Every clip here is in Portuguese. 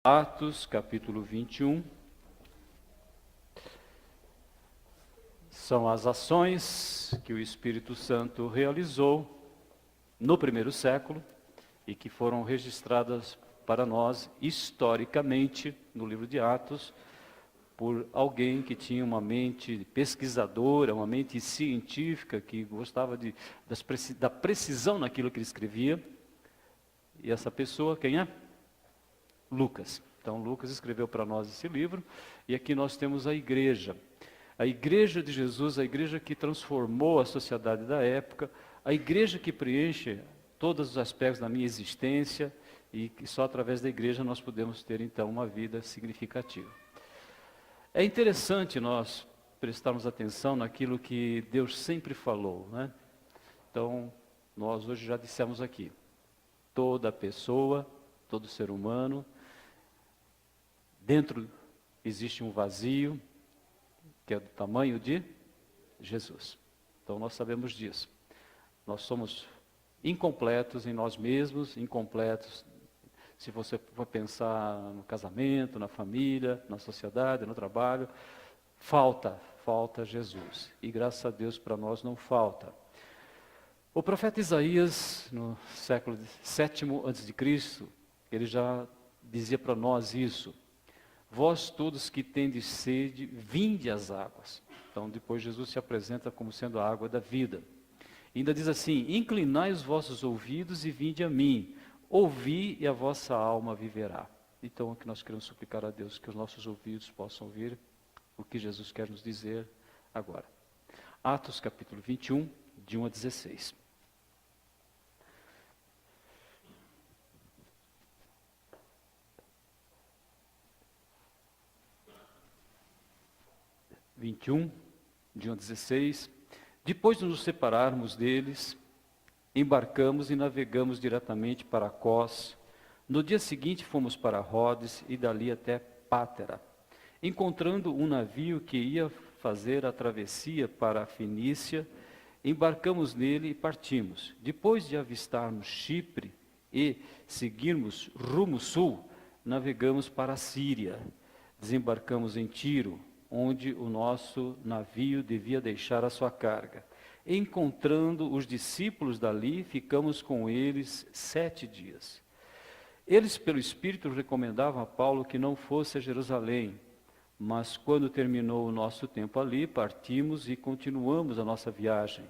Atos, capítulo 21, são as ações que o Espírito Santo realizou no primeiro século e que foram registradas para nós historicamente no livro de Atos por alguém que tinha uma mente pesquisadora, uma mente científica, que gostava da precisão naquilo que ele escrevia. E essa pessoa, quem é? Lucas. Então, Lucas escreveu para nós esse livro, e aqui nós temos a igreja de Jesus, a igreja que transformou a sociedade da época, a igreja que preenche todos os aspectos da minha existência, e que só através da igreja nós podemos ter, então, uma vida significativa. É interessante nós prestarmos atenção naquilo que Deus sempre falou, né? Então, nós hoje já dissemos aqui, toda pessoa, todo ser humano, dentro existe um vazio, que é do tamanho de Jesus. Então nós sabemos disso. Nós somos incompletos em nós mesmos, incompletos se você for pensar no casamento, na família, na sociedade, no trabalho. Falta Jesus. E graças a Deus para nós não falta. O profeta Isaías, no século VII a.C., ele já dizia para nós isso. Vós todos que tendes sede, vinde às águas. Então depois Jesus se apresenta como sendo a água da vida. E ainda diz assim, inclinai os vossos ouvidos e vinde a mim. Ouvi e a vossa alma viverá. Então é que nós queremos suplicar a Deus que os nossos ouvidos possam ouvir o que Jesus quer nos dizer agora. Atos capítulo 21, de 1 a 16. De 1 a 16, depois de nos separarmos deles, embarcamos e navegamos diretamente para Cós. No dia seguinte fomos para Rodes e dali até Pátera, encontrando um navio que ia fazer a travessia para a Fenícia, embarcamos nele e partimos. Depois de avistarmos Chipre e seguirmos rumo sul, navegamos para a Síria, desembarcamos em Tiro, onde o nosso navio devia deixar a sua carga. Encontrando os discípulos dali, ficamos com eles 7 dias. Eles, pelo Espírito, recomendavam a Paulo que não fosse a Jerusalém, mas quando terminou o nosso tempo ali, partimos e continuamos a nossa viagem.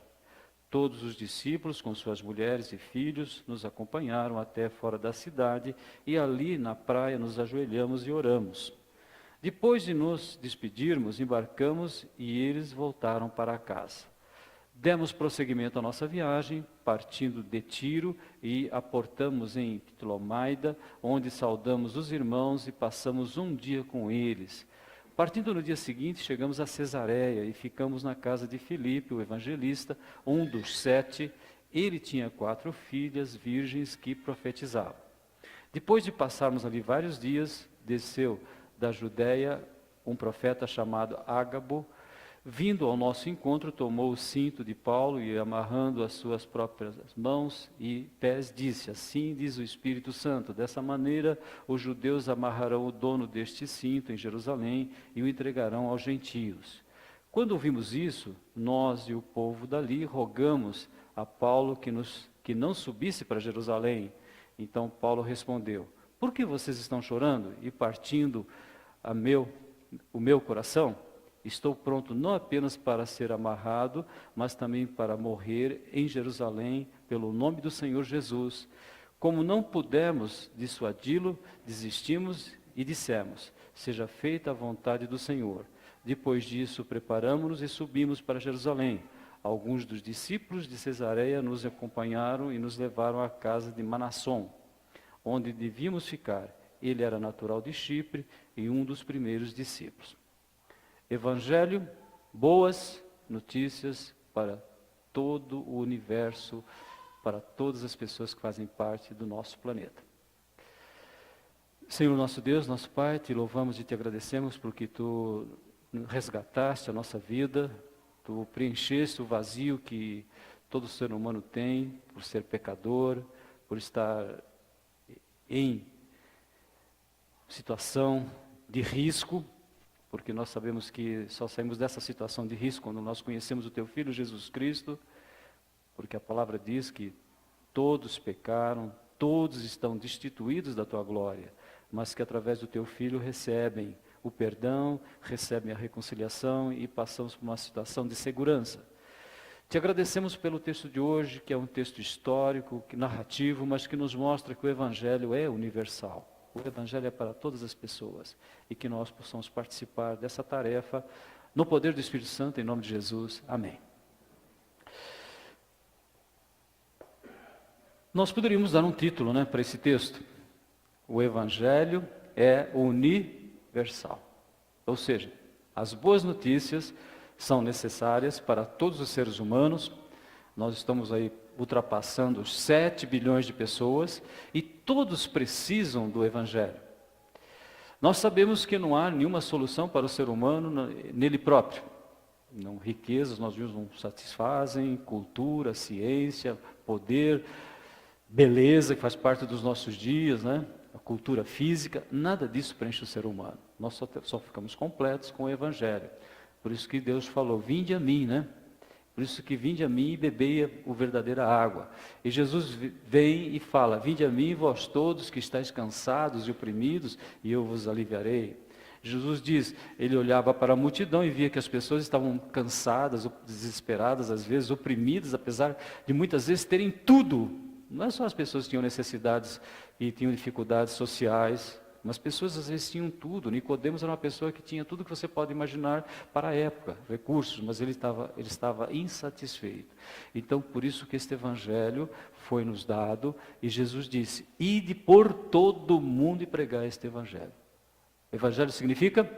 Todos os discípulos, com suas mulheres e filhos, nos acompanharam até fora da cidade, e ali na praia nos ajoelhamos e oramos. Depois de nos despedirmos, embarcamos e eles voltaram para casa. Demos prosseguimento à nossa viagem, partindo de Tiro e aportamos em Ptolomaida, onde saudamos os irmãos e passamos um dia com eles. Partindo no dia seguinte, chegamos a Cesareia e ficamos na casa de Filipe, o evangelista, um dos 7. Ele tinha 4 filhas virgens que profetizavam. Depois de passarmos ali vários dias, desceu da Judéia um profeta chamado Ágabo. Vindo ao nosso encontro, tomou o cinto de Paulo e, amarrando as suas próprias mãos e pés, disse, assim diz o Espírito Santo, dessa maneira os judeus amarrarão o dono deste cinto em Jerusalém e o entregarão aos gentios. Quando ouvimos isso, nós e o povo dali rogamos a Paulo que não subisse para Jerusalém. Então Paulo respondeu, por que vocês estão chorando e partindo o meu coração? Estou pronto não apenas para ser amarrado, mas também para morrer em Jerusalém pelo nome do Senhor Jesus. Como não pudemos dissuadi-lo, desistimos e dissemos, seja feita a vontade do Senhor. Depois disso, preparamos-nos e subimos para Jerusalém. Alguns dos discípulos de Cesareia nos acompanharam e nos levaram à casa de Manasson, onde devíamos ficar. Ele era natural de Chipre e um dos primeiros discípulos. Evangelho, boas notícias para todo o universo, para todas as pessoas que fazem parte do nosso planeta. Senhor nosso Deus, nosso Pai, te louvamos e te agradecemos porque tu resgataste a nossa vida, tu preencheste o vazio que todo ser humano tem por ser pecador, por estar em situação de risco, porque nós sabemos que só saímos dessa situação de risco quando nós conhecemos o Teu Filho Jesus Cristo, porque a palavra diz que todos pecaram, todos estão destituídos da Tua glória, mas que através do Teu Filho recebem o perdão, recebem a reconciliação e passamos por uma situação de segurança. Te agradecemos pelo texto de hoje, que é um texto histórico, narrativo, mas que nos mostra que o Evangelho é universal. O Evangelho é para todas as pessoas e que nós possamos participar dessa tarefa no poder do Espírito Santo, em nome de Jesus. Amém. Nós poderíamos dar um título, para esse texto. O Evangelho é universal. Ou seja, as boas notícias são necessárias para todos os seres humanos. Nós estamos aí ultrapassando os 7 bilhões de pessoas e todos precisam do Evangelho. Nós sabemos que não há nenhuma solução para o ser humano nele próprio. Não, riquezas, nós vimos, não satisfazem, cultura, ciência, poder, beleza, que faz parte dos nossos dias, a cultura física, nada disso preenche o ser humano. Nós só ficamos completos com o Evangelho. Por isso que Deus falou, vinde a mim, Por isso que vinde a mim e bebei a verdadeira água. E Jesus vem e fala, vinde a mim vós todos que estáis cansados e oprimidos, e eu vos aliviarei. Jesus diz, ele olhava para a multidão e via que as pessoas estavam cansadas, desesperadas, às vezes oprimidas, apesar de muitas vezes terem tudo. Não é só as pessoas que tinham necessidades e tinham dificuldades sociais, mas pessoas às vezes tinham tudo. Nicodemos era uma pessoa que tinha tudo que você pode imaginar para a época, recursos, mas ele estava insatisfeito. Então, por isso que este Evangelho foi nos dado, e Jesus disse, ide por todo o mundo e pregai este Evangelho. Evangelho significa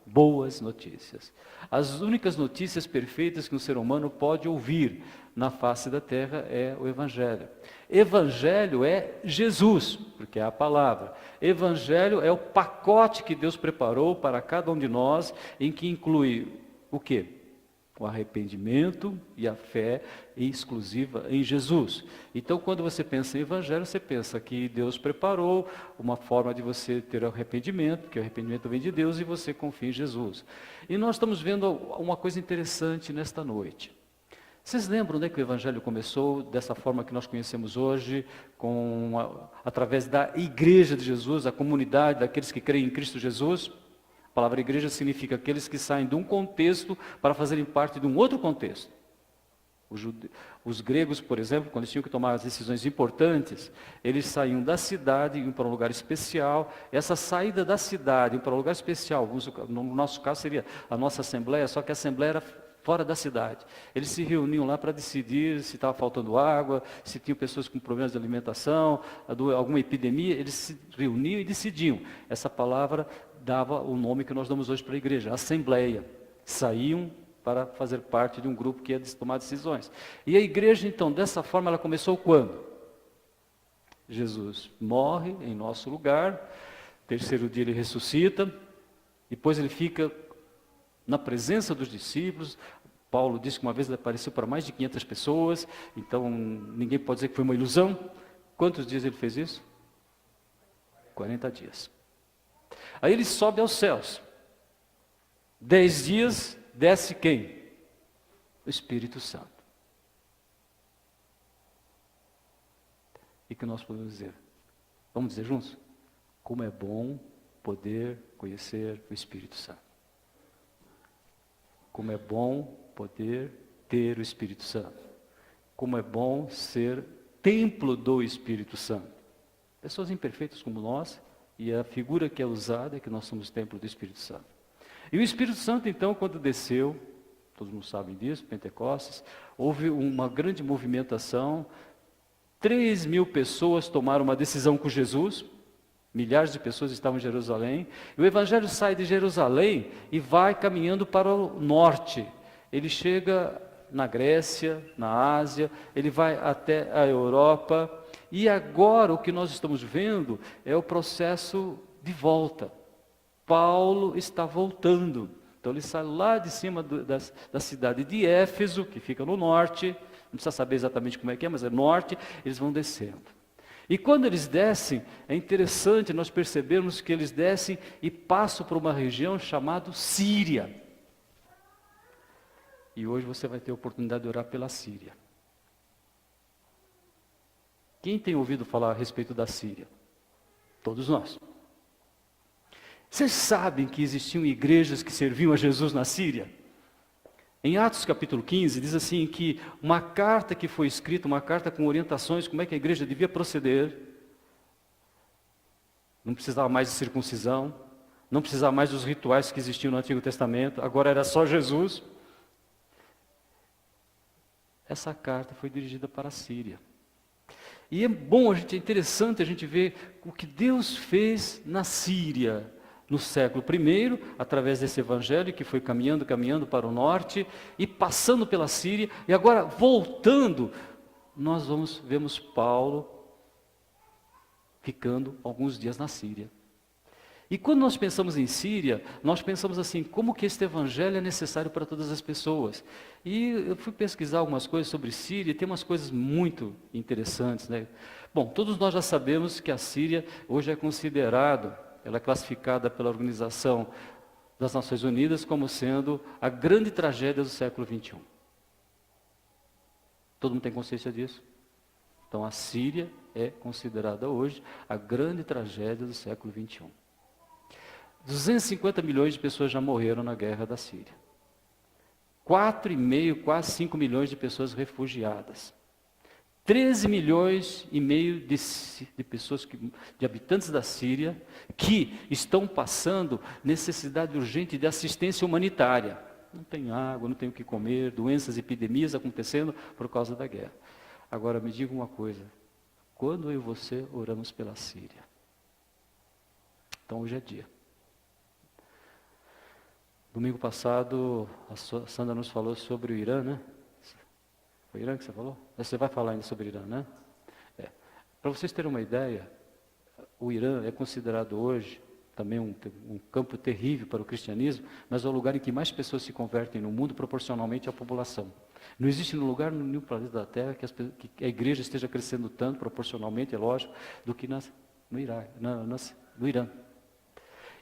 boas notícias. As únicas notícias perfeitas que um ser humano pode ouvir na face da terra é o Evangelho. Evangelho é Jesus, porque é a palavra. Evangelho é o pacote que Deus preparou para cada um de nós, em que inclui o quê? O arrependimento e a fé exclusiva em Jesus. Então, quando você pensa em Evangelho, você pensa que Deus preparou uma forma de você ter arrependimento, que o arrependimento vem de Deus e você confia em Jesus. E nós estamos vendo uma coisa interessante nesta noite. Vocês lembram, que o Evangelho começou dessa forma que nós conhecemos hoje, através da Igreja de Jesus, a comunidade daqueles que creem em Cristo Jesus? A palavra igreja significa aqueles que saem de um contexto para fazerem parte de um outro contexto. Os gregos, por exemplo, quando eles tinham que tomar as decisões importantes, eles saíam da cidade e iam para um lugar especial. Essa saída da cidade para um lugar especial, no nosso caso seria a nossa assembleia, só que a assembleia era fora da cidade. Eles se reuniam lá para decidir se estava faltando água, se tinham pessoas com problemas de alimentação, alguma epidemia, eles se reuniam e decidiam. Essa palavra dava o nome que nós damos hoje para a igreja, assembleia. Saíam para fazer parte de um grupo que ia tomar decisões. E a igreja, então, dessa forma, ela começou quando? Jesus morre em nosso lugar, terceiro dia ele ressuscita, depois ele fica na presença dos discípulos. Paulo disse que uma vez ele apareceu para mais de 500 pessoas, então ninguém pode dizer que foi uma ilusão. Quantos dias ele fez isso? 40 dias. Aí ele sobe aos céus. 10 dias, desce quem? O Espírito Santo. E que nós podemos dizer? Vamos dizer juntos? Como é bom poder conhecer o Espírito Santo. Como é bom poder ter o Espírito Santo. Como é bom ser templo do Espírito Santo. Pessoas imperfeitas como nós, e a figura que é usada é que nós somos templo do Espírito Santo. E o Espírito Santo, então, quando desceu, todos não sabem disso, Pentecostes, houve uma grande movimentação, 3.000 pessoas tomaram uma decisão com Jesus, milhares de pessoas estavam em Jerusalém, e o Evangelho sai de Jerusalém e vai caminhando para o norte. Ele chega na Grécia, na Ásia, ele vai até a Europa, e agora o que nós estamos vendo é o processo de volta. Paulo está voltando. Então ele sai lá de cima da cidade de Éfeso, que fica no norte, não precisa saber exatamente como é que é, mas é norte, eles vão descendo. E quando eles descem, é interessante nós percebermos que eles descem e passam por uma região chamada Síria. E hoje você vai ter a oportunidade de orar pela Síria. Quem tem ouvido falar a respeito da Síria? Todos nós. Vocês sabem que existiam igrejas que serviam a Jesus na Síria? Em Atos capítulo 15, diz assim que uma carta que foi escrita, uma carta com orientações, como é que a igreja devia proceder, não precisava mais de circuncisão, não precisava mais dos rituais que existiam no Antigo Testamento, agora era só Jesus. Essa carta foi dirigida para a Síria. E é bom, é interessante a gente ver o que Deus fez na Síria, no século I, através desse evangelho que foi caminhando para o norte, e passando pela Síria, e agora voltando, nós vemos Paulo ficando alguns dias na Síria. E quando nós pensamos em Síria, nós pensamos assim, como que este evangelho é necessário para todas as pessoas? E eu fui pesquisar algumas coisas sobre Síria, e tem umas coisas muito interessantes, né? Bom, todos nós já sabemos que a Síria hoje é considerado, ela é classificada pela Organização das Nações Unidas como sendo a grande tragédia do século XXI. Todo mundo tem consciência disso? Então a Síria é considerada hoje a grande tragédia do século XXI. 250 milhões de pessoas já morreram na guerra da Síria. 4,5, quase 5 milhões de pessoas refugiadas. 13 milhões e meio de pessoas, de habitantes da Síria, que estão passando necessidade urgente de assistência humanitária. Não tem água, não tem o que comer, doenças, epidemias acontecendo por causa da guerra. Agora me diga uma coisa, quando eu e você oramos pela Síria? Então hoje é dia. Domingo passado, a Sandra nos falou sobre o Irã, né? Foi o Irã que você falou? Você vai falar ainda sobre o Irã, né? Para vocês terem uma ideia, o Irã é considerado hoje também um campo terrível para o cristianismo, mas é o lugar em que mais pessoas se convertem no mundo proporcionalmente à população. Não existe lugar no nenhum planeta da Terra que a igreja esteja crescendo tanto, proporcionalmente, é lógico, do que no Irã.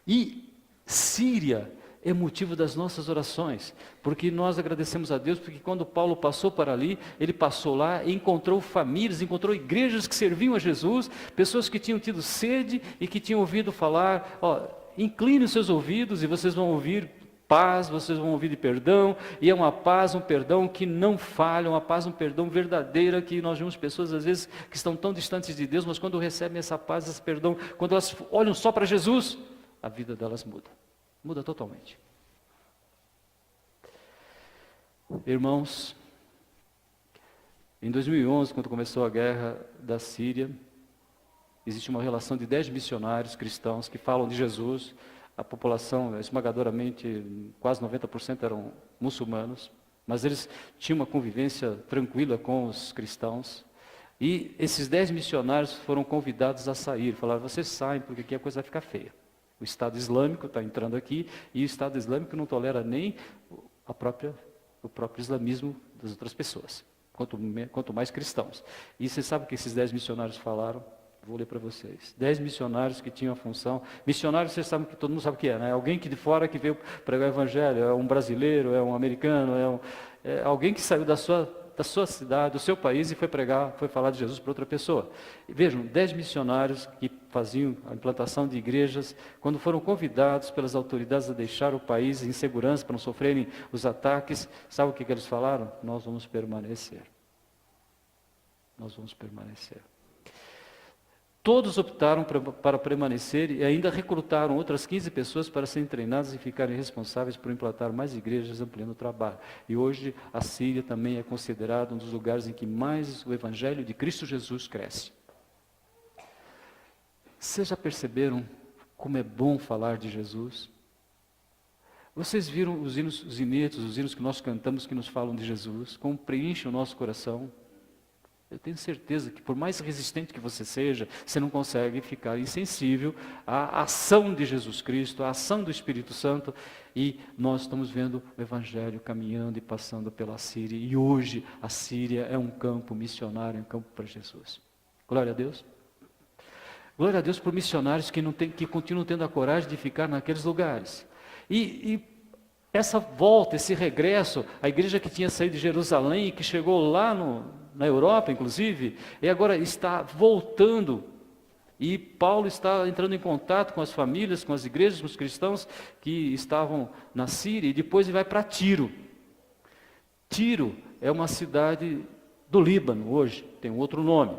E Síria é motivo das nossas orações, porque nós agradecemos a Deus, porque quando Paulo passou para ali, ele passou lá e encontrou famílias, encontrou igrejas que serviam a Jesus, pessoas que tinham tido sede e que tinham ouvido falar, incline os seus ouvidos e vocês vão ouvir paz, vocês vão ouvir de perdão, e é uma paz, um perdão que não falha, uma paz, um perdão verdadeira, que nós vemos pessoas às vezes que estão tão distantes de Deus, mas quando recebem essa paz, esse perdão, quando elas olham só para Jesus, a vida delas muda. Muda totalmente. Irmãos, em 2011, quando começou a guerra da Síria, existe uma relação de 10 missionários cristãos que falam de Jesus. A população, esmagadoramente, quase 90% eram muçulmanos, mas eles tinham uma convivência tranquila com os cristãos. E esses 10 missionários foram convidados a sair. Falaram, vocês saem porque aqui a coisa vai ficar feia. O Estado Islâmico está entrando aqui, e o Estado Islâmico não tolera nem o próprio islamismo das outras pessoas, quanto mais cristãos. E você sabe o que esses 10 missionários falaram? Vou ler para vocês. 10 missionários que tinham a função. Missionário, vocês sabem que todo mundo sabe o que é, né? Alguém que de fora que veio pregar o evangelho, é um brasileiro, é um americano, é alguém que saiu da sua cidade, do seu país e foi falar de Jesus para outra pessoa. E vejam, 10 missionários que faziam a implantação de igrejas, quando foram convidados pelas autoridades a deixar o país em segurança para não sofrerem os ataques, sabe o que eles falaram? Nós vamos permanecer. Nós vamos permanecer. Todos optaram para permanecer e ainda recrutaram outras 15 pessoas para serem treinadas e ficarem responsáveis por implantar mais igrejas, ampliando o trabalho. E hoje a Síria também é considerada um dos lugares em que mais o Evangelho de Cristo Jesus cresce. Vocês já perceberam como é bom falar de Jesus? Vocês viram os hinos que nós cantamos que nos falam de Jesus, como preenchem o nosso coração? Eu tenho certeza que por mais resistente que você seja, você não consegue ficar insensível à ação de Jesus Cristo, à ação do Espírito Santo. E nós estamos vendo o Evangelho caminhando e passando pela Síria. E hoje a Síria é um campo missionário, um campo para Jesus. Glória a Deus. Glória a Deus por missionários que continuam tendo a coragem de ficar naqueles lugares. E essa volta, esse regresso, a igreja que tinha saído de Jerusalém, que chegou lá na Europa, inclusive, e agora está voltando. E Paulo está entrando em contato com as famílias, com as igrejas, com os cristãos que estavam na Síria, e depois ele vai para Tiro. Tiro é uma cidade do Líbano hoje, tem um outro nome.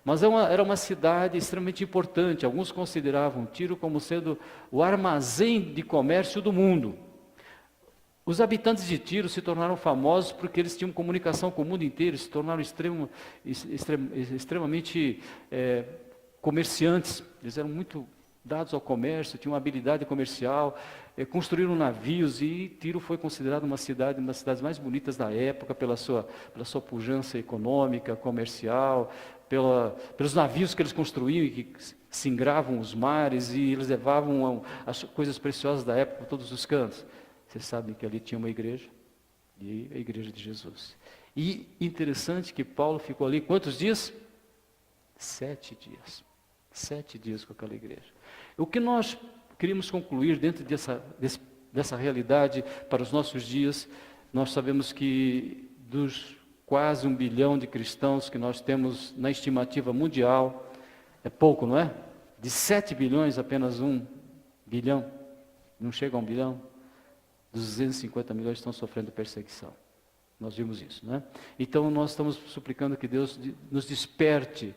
Mas era uma cidade extremamente importante. Alguns consideravam Tiro como sendo o armazém de comércio do mundo. Os habitantes de Tiro se tornaram famosos porque eles tinham comunicação com o mundo inteiro, se tornaram extremamente comerciantes. Eles eram muito dados ao comércio, tinham uma habilidade comercial, construíram navios, e Tiro foi considerada uma das cidades mais bonitas da época pela sua pujança econômica, comercial, pelos navios que eles construíam e que singravam os mares, e eles levavam as coisas preciosas da época por todos os cantos. Vocês sabem que ali tinha uma igreja, e a igreja de Jesus. E interessante que Paulo ficou ali quantos dias? 7 dias. 7 dias com aquela igreja. O que nós queríamos concluir dentro dessa realidade para os nossos dias, nós sabemos que dos quase 1 bilhão de cristãos que nós temos na estimativa mundial, é pouco, não é? De 7 bilhões, apenas 1 bilhão, não chega a 1 bilhão, 250 milhões estão sofrendo perseguição. Nós vimos isso, não é? Então nós estamos suplicando que Deus nos desperte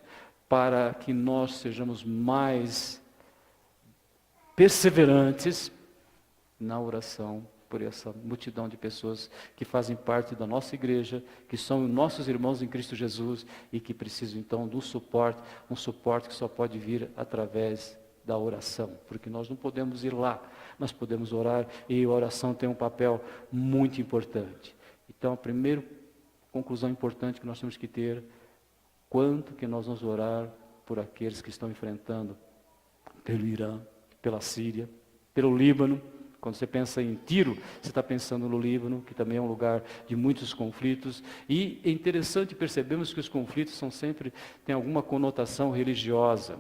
para que nós sejamos mais perseverantes na oração por essa multidão de pessoas que fazem parte da nossa igreja, que são nossos irmãos em Cristo Jesus e que precisam então do suporte, um suporte que só pode vir através da oração, porque nós não podemos ir lá, nós podemos orar, e a oração tem um papel muito importante. Então a primeira conclusão importante que nós temos que ter: quanto que nós vamos orar por aqueles que estão enfrentando pelo Irã, pela Síria, pelo Líbano. Quando você pensa em Tiro, você está pensando no Líbano, que também é um lugar de muitos conflitos. E é interessante percebermos que os conflitos têm alguma conotação religiosa.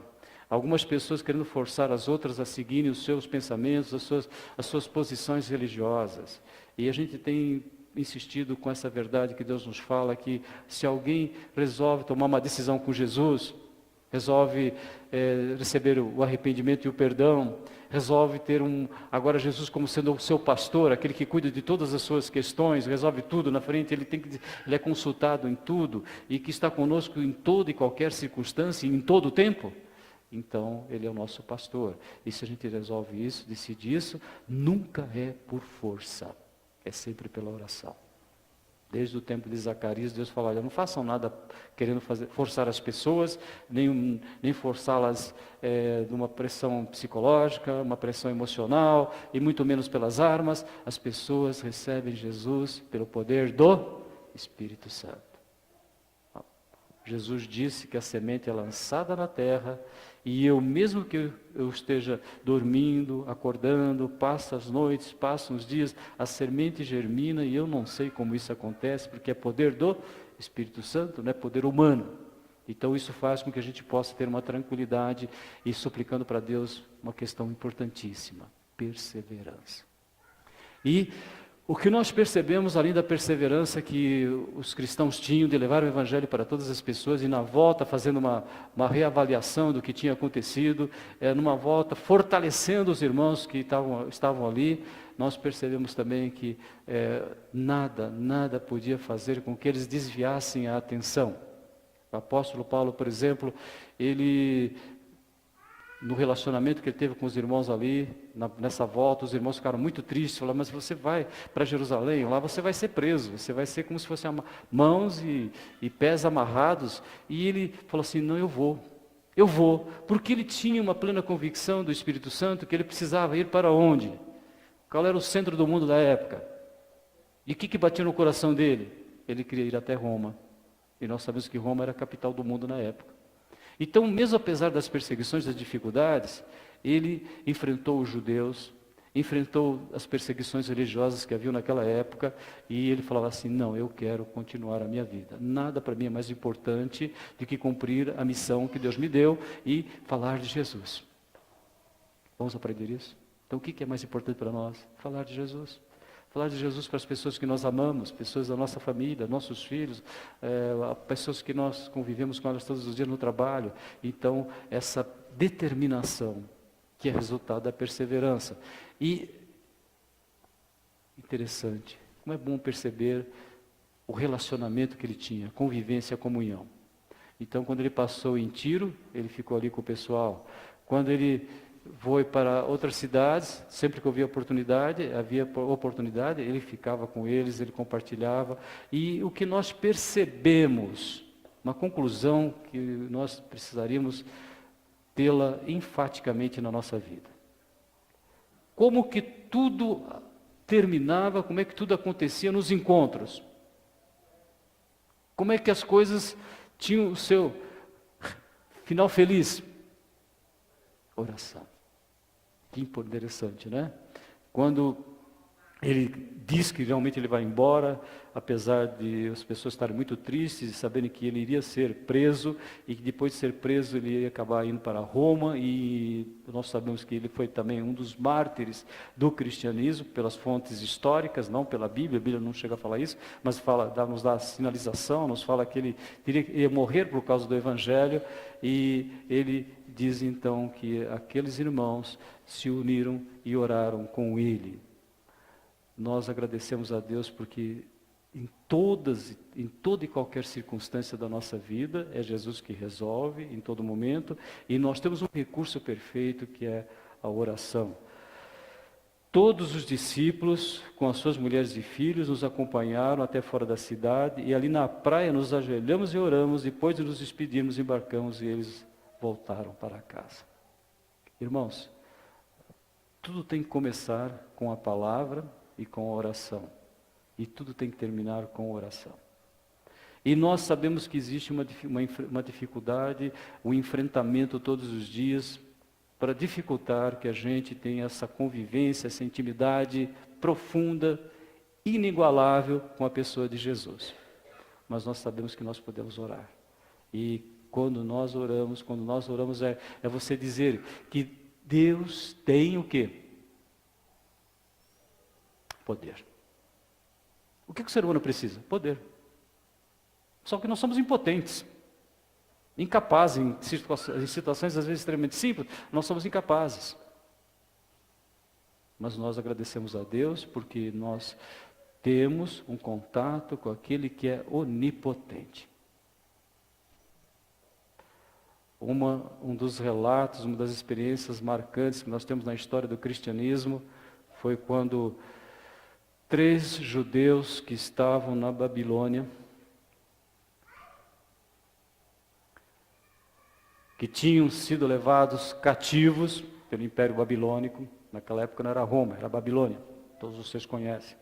Algumas pessoas querendo forçar as outras a seguirem os seus pensamentos, as suas posições religiosas. E a gente tem insistido com essa verdade que Deus nos fala, que se alguém resolve tomar uma decisão com Jesus, resolve receber o arrependimento e o perdão, resolve ter agora Jesus como sendo o seu pastor, aquele que cuida de todas as suas questões, resolve tudo na frente, ele é consultado em tudo, e que está conosco em toda e qualquer circunstância, em todo o tempo. Então, ele é o nosso pastor. E se a gente resolve isso, decide isso, nunca é por força, é sempre pela oração. Desde o tempo de Zacarias, Deus fala: olha, não façam nada querendo forçar as pessoas, nem forçá-las numa pressão psicológica, uma pressão emocional, e muito menos pelas armas. As pessoas recebem Jesus pelo poder do Espírito Santo. Jesus disse que a semente é lançada na terra, e eu, mesmo que eu esteja dormindo, acordando, passa as noites, passam os dias, a semente germina, e eu não sei como isso acontece, porque é poder do Espírito Santo, não é poder humano. Então isso faz com que a gente possa ter uma tranquilidade, e suplicando para Deus uma questão importantíssima: perseverança. E o que nós percebemos, além da perseverança que os cristãos tinham de levar o Evangelho para todas as pessoas, e na volta fazendo uma reavaliação do que tinha acontecido, numa volta fortalecendo os irmãos que estavam ali, nós percebemos também que nada podia fazer com que eles desviassem a atenção. O apóstolo Paulo, por exemplo, no relacionamento que ele teve com os irmãos ali, nessa volta, os irmãos ficaram muito tristes, falaram: mas você vai para Jerusalém, lá você vai ser preso, você vai ser como se fossem mãos e pés amarrados. E ele falou assim: não, eu vou, porque ele tinha uma plena convicção do Espírito Santo que ele precisava ir para onde? Qual era o centro do mundo da época? E o que batia no coração dele? Ele queria ir até Roma, e nós sabemos que Roma era a capital do mundo na época. Então, mesmo apesar das perseguições, das dificuldades, ele enfrentou os judeus, enfrentou as perseguições religiosas que haviam naquela época, e ele falava assim, não, eu quero continuar a minha vida. Nada para mim é mais importante do que cumprir a missão que Deus me deu e falar de Jesus. Vamos aprender isso? Então o que é mais importante para nós? Falar de Jesus. Falar de Jesus para as pessoas que nós amamos, pessoas da nossa família, nossos filhos, pessoas que nós convivemos com elas todos os dias no trabalho. Então, essa determinação, que é resultado da perseverança. E, interessante, como é bom perceber o relacionamento que ele tinha, a convivência, a comunhão. Então, quando ele passou em Tiro, ele ficou ali com o pessoal. Quando ele foi para outras cidades, sempre que havia oportunidade, ele ficava com eles, ele compartilhava. E o que nós percebemos, uma conclusão que nós precisaríamos tê-la enfaticamente na nossa vida. Como que tudo terminava, como é que tudo acontecia nos encontros. Como é que as coisas tinham o seu final feliz? Oração. Que interessante, né? Quando ele diz que realmente ele vai embora, apesar de as pessoas estarem muito tristes e saberem que ele iria ser preso, e que depois de ser preso ele ia acabar indo para Roma, e nós sabemos que ele foi também um dos mártires do cristianismo, pelas fontes históricas, não pela Bíblia. A Bíblia não chega a falar isso, mas nos dá a sinalização, nos fala que ele ia morrer por causa do Evangelho, e ele diz então que aqueles irmãos se uniram e oraram com ele. Nós agradecemos a Deus porque em toda e qualquer circunstância da nossa vida, é Jesus que resolve em todo momento, e nós temos um recurso perfeito que é a oração. Todos os discípulos, com as suas mulheres e filhos, nos acompanharam até fora da cidade, e ali na praia nos ajoelhamos e oramos, depois de nos despedirmos, embarcamos e eles voltaram para casa. Irmãos, tudo tem que começar com a palavra e com a oração. E tudo tem que terminar com a oração. E nós sabemos que existe uma dificuldade, um enfrentamento todos os dias para dificultar que a gente tenha essa convivência, essa intimidade profunda, inigualável com a pessoa de Jesus. Mas nós sabemos que nós podemos orar. E quando nós oramos é você dizer que Deus tem o quê? Poder. O que o ser humano precisa? Poder. Só que nós somos impotentes, incapazes em situações às vezes extremamente simples, nós somos incapazes. Mas nós agradecemos a Deus porque nós temos um contato com aquele que é onipotente. Um dos relatos, uma das experiências marcantes que nós temos na história do cristianismo foi quando 3 judeus que estavam na Babilônia, que tinham sido levados cativos pelo Império Babilônico, naquela época não era Roma, era Babilônia, todos vocês conhecem.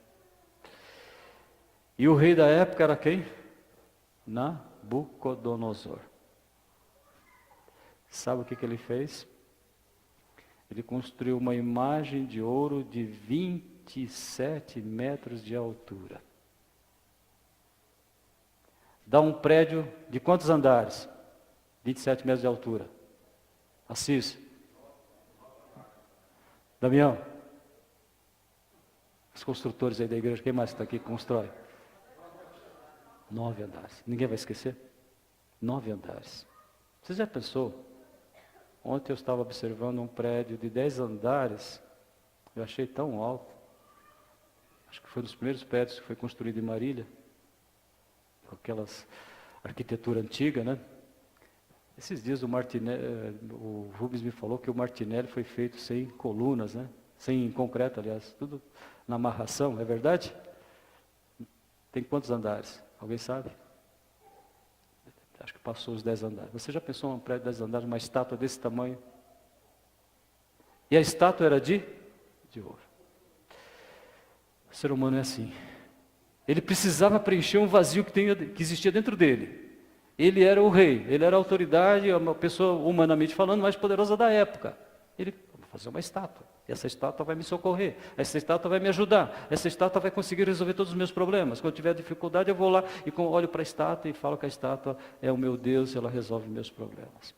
E o rei da época era quem? Nabucodonosor. Sabe o que ele fez? Ele construiu uma imagem de ouro de 27 metros de altura. Dá um prédio de quantos andares? 27 metros de altura. Assis. Damião. Os construtores aí da igreja, quem mais está aqui que constrói? 9 andares. Ninguém vai esquecer? 9 andares. Você já pensou? Ontem eu estava observando um prédio de 10 andares. Eu achei tão alto. Acho que foi um dos primeiros prédios que foi construído em Marília. Com aquelas arquitetura antiga, né? Esses dias o Rubens me falou que o Martinelli foi feito sem colunas, né? Sem concreto, aliás. Tudo na amarração, é verdade? Tem quantos andares? Alguém sabe? Acho que passou os 10 andares. Você já pensou num prédio de 10 andares, uma estátua desse tamanho? E a estátua era de ouro. O ser humano é assim. Ele precisava preencher um vazio que existia dentro dele. Ele era o rei, ele era a autoridade, uma pessoa, humanamente falando, mais poderosa da época. Ele fazer uma estátua. Essa estátua vai me socorrer, essa estátua vai me ajudar, essa estátua vai conseguir resolver todos os meus problemas. Quando eu tiver dificuldade, eu vou lá e olho para a estátua e falo que a estátua é o meu Deus e ela resolve meus problemas.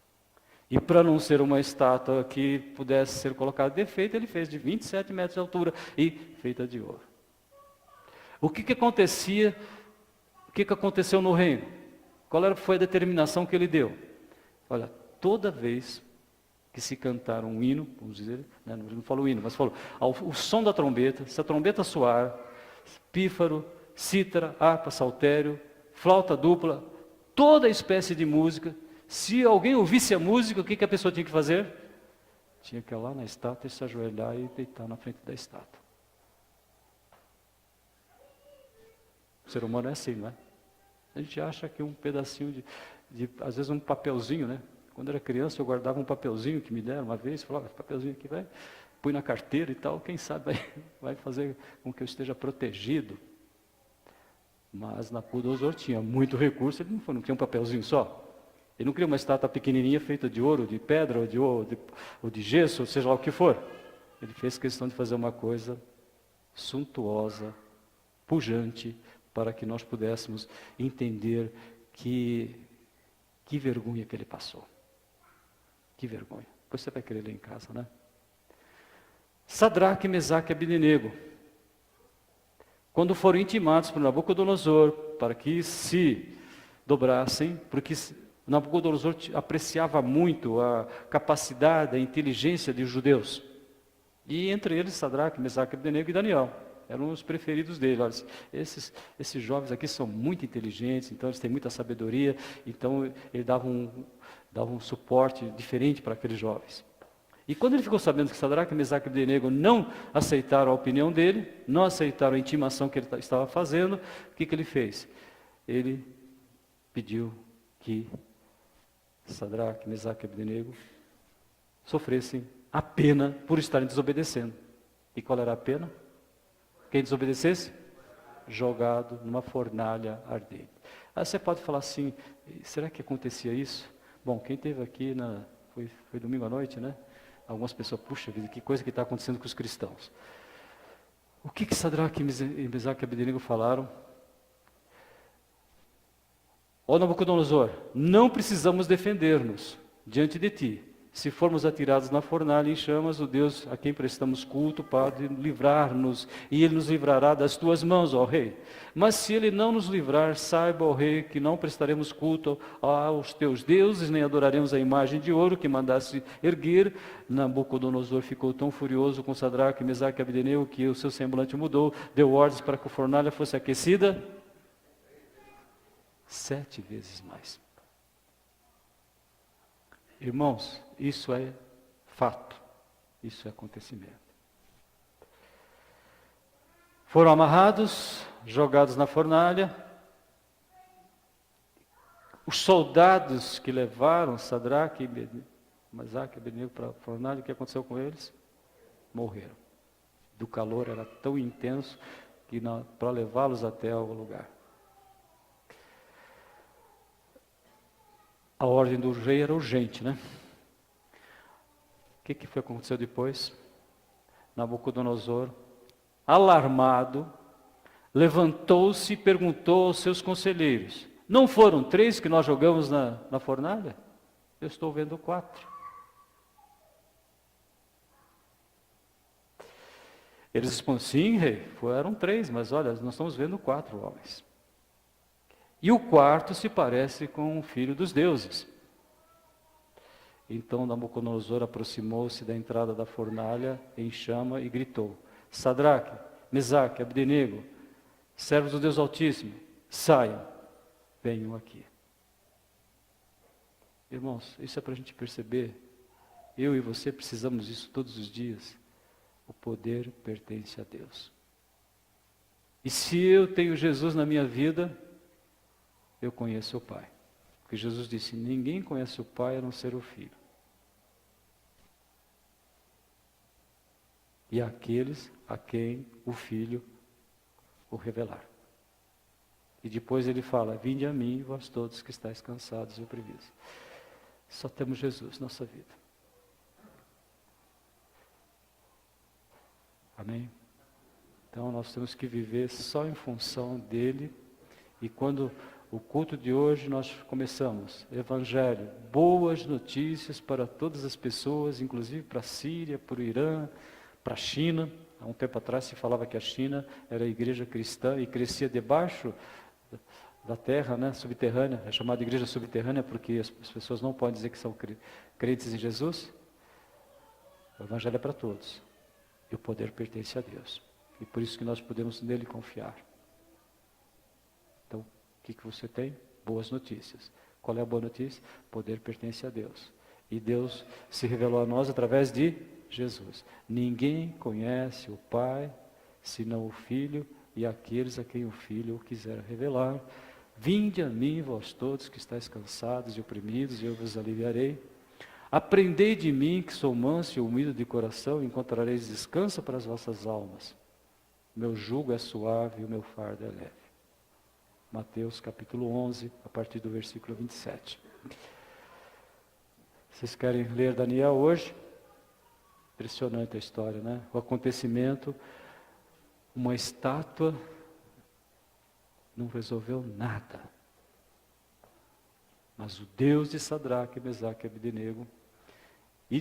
E para não ser uma estátua que pudesse ser colocada de defeito, ele fez de 27 metros de altura e feita de ouro. O que acontecia? O que aconteceu no reino? Qual foi a determinação que ele deu? Olha, toda vez que se cantar um hino, vamos dizer, né, não falou hino, mas falou, o som da trombeta, se a trombeta soar, pífaro, cítara, harpa, saltério, flauta dupla, toda espécie de música, se alguém ouvisse a música, o que a pessoa tinha que fazer? Tinha que ir lá na estátua e se ajoelhar e deitar na frente da estátua. O ser humano é assim, não é? A gente acha que um pedacinho às vezes um papelzinho, né? Quando eu era criança, eu guardava um papelzinho que me deram uma vez, falava, esse papelzinho aqui vai, põe na carteira e tal, quem sabe vai fazer com que eu esteja protegido. Mas Nabucodonosor tinha muito recurso, ele não tinha um papelzinho só. Ele não queria uma estátua pequenininha feita de ouro, de pedra, ou de gesso, ou seja lá o que for. Ele fez questão de fazer uma coisa suntuosa, pujante, para que nós pudéssemos entender que vergonha que ele passou. Que vergonha. Depois você vai querer ler em casa, né? Sadraque, Mesaque e Abdenego, quando foram intimados por Nabucodonosor para que se dobrassem, porque Nabucodonosor apreciava muito a capacidade, a inteligência dos judeus. E entre eles, Sadraque, Mesaque, Abdenego e Daniel. Eram os preferidos dele. Olha, esses jovens aqui são muito inteligentes, então eles têm muita sabedoria, então ele dava um suporte diferente para aqueles jovens. E quando ele ficou sabendo que Sadraque, Mesaque e Abdenego não aceitaram a opinião dele, não aceitaram a intimação que ele estava fazendo, o que ele fez? Ele pediu que Sadraque, Mesaque e Abdenego sofressem a pena por estarem desobedecendo. E qual era a pena? Quem desobedecesse? Jogado numa fornalha ardente. Aí você pode falar assim, será que acontecia isso? Bom, quem esteve aqui, foi domingo à noite, né? Algumas pessoas, puxa vida, que coisa que está acontecendo com os cristãos. O que Sadraque, Mesaque e Abdenego falaram? Ó Nabucodonosor, não precisamos defender-nos diante de ti. Se formos atirados na fornalha em chamas, o Deus a quem prestamos culto pode livrar-nos, e Ele nos livrará das tuas mãos, ó Rei. Mas se Ele não nos livrar, saiba, ó Rei, que não prestaremos culto aos teus deuses, nem adoraremos a imagem de ouro que mandasse erguer. Nabucodonosor ficou tão furioso com Sadraque, Mesaque e Abdenego que o seu semblante mudou, deu ordens para que a fornalha fosse aquecida 7 vezes mais. Irmãos, isso é fato, isso é acontecimento. Foram amarrados, jogados na fornalha. Os soldados que levaram Sadraque, Mesaque e Abdenego para a fornalha, o que aconteceu com eles? Morreram. Do calor era tão intenso que para levá-los até o lugar. A ordem do rei era urgente, né? O que foi que aconteceu depois? Nabucodonosor, alarmado, levantou-se e perguntou aos seus conselheiros, não foram 3 que nós jogamos na fornalha? Eu estou vendo 4. Eles responderam, sim, rei, eram 3, mas olha, nós estamos vendo 4 homens. E o 4 se parece com o filho dos deuses. Então Nabucodonosor aproximou-se da entrada da fornalha em chama e gritou, Sadraque, Mesaque, Abdenego, servos do Deus Altíssimo, saiam, venham aqui. Irmãos, isso é para a gente perceber, eu e você precisamos disso todos os dias. O poder pertence a Deus. E se eu tenho Jesus na minha vida, eu conheço o Pai. Porque Jesus disse, ninguém conhece o Pai a não ser o Filho. E aqueles a quem o Filho o revelar. E depois ele fala, vinde a mim, vós todos que estáis cansados e oprimidos. Só temos Jesus na nossa vida. Amém? Então nós temos que viver só em função dele. E quando o culto de hoje nós começamos, Evangelho, boas notícias para todas as pessoas, inclusive para a Síria, para o Irã, para a China. Há um tempo atrás se falava que a China era a igreja cristã e crescia debaixo da terra, né, subterrânea. É chamada igreja subterrânea porque as pessoas não podem dizer que são crentes em Jesus. O Evangelho é para todos. E o poder pertence a Deus. E por isso que nós podemos nele confiar. Então, o que você tem? Boas notícias. Qual é a boa notícia? O poder pertence a Deus. E Deus se revelou a nós através de Jesus. Ninguém conhece o Pai, senão o Filho, e aqueles a quem o Filho o quiser revelar. Vinde a mim, vós todos que estáis cansados e oprimidos, e eu vos aliviarei. Aprendei de mim, que sou manso e humilde de coração, e encontrareis descanso para as vossas almas. Meu jugo é suave e o meu fardo é leve. Mateus capítulo 11, a partir do versículo 27. Vocês querem ler Daniel hoje? Impressionante a história, né? O acontecimento, uma estátua não resolveu nada. Mas o Deus de Sadraque, Mesaque e Abdenego, e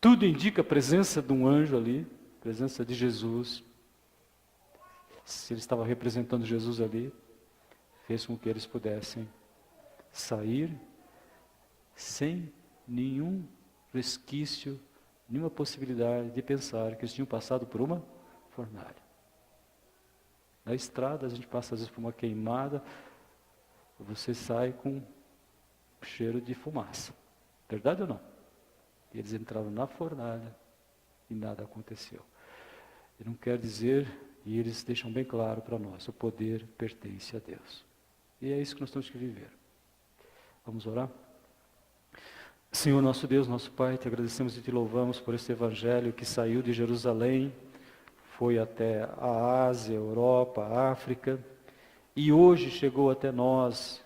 tudo indica a presença de um anjo ali, presença de Jesus. Se ele estava representando Jesus ali, fez com que eles pudessem sair sem nenhum resquício, nenhuma possibilidade de pensar que eles tinham passado por uma fornalha. Na estrada a gente passa às vezes por uma queimada, você sai com cheiro de fumaça. Verdade ou não? E eles entraram na fornalha e nada aconteceu. E não quer dizer, e eles deixam bem claro para nós, o poder pertence a Deus. E é isso que nós temos que viver. Vamos orar? Senhor nosso Deus, nosso Pai, te agradecemos e te louvamos por este Evangelho que saiu de Jerusalém, foi até a Ásia, a Europa, a África, e hoje chegou até nós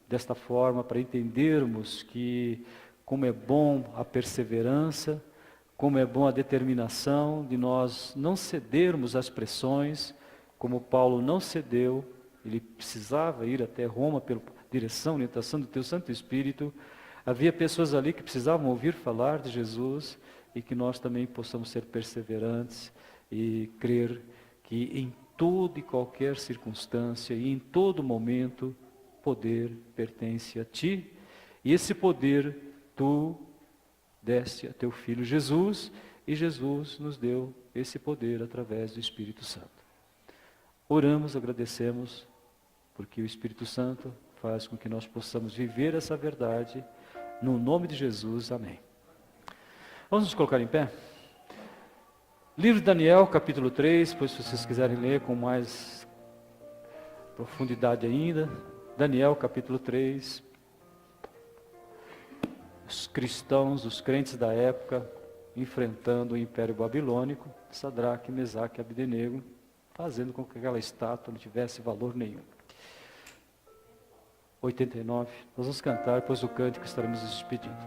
desta forma para entendermos que como é bom a perseverança, como é bom a determinação de nós não cedermos às pressões, como Paulo não cedeu, ele precisava ir até Roma pela direção, orientação do teu Santo Espírito. Havia pessoas ali que precisavam ouvir falar de Jesus e que nós também possamos ser perseverantes e crer que em toda e qualquer circunstância e em todo momento, poder pertence a Ti. E esse poder Tu deste a Teu Filho Jesus, e Jesus nos deu esse poder através do Espírito Santo. Oramos, agradecemos, porque o Espírito Santo faz com que nós possamos viver essa verdade. No nome de Jesus, amém. Vamos nos colocar em pé? Livro de Daniel, capítulo 3, pois se vocês quiserem ler com mais profundidade ainda. Daniel, capítulo 3. Os cristãos, os crentes da época, enfrentando o Império Babilônico, Sadraque, Mesaque e Abdenego, fazendo com que aquela estátua não tivesse valor nenhum. 89. Nós vamos cantar, depois do cântico estaremos nos despedindo.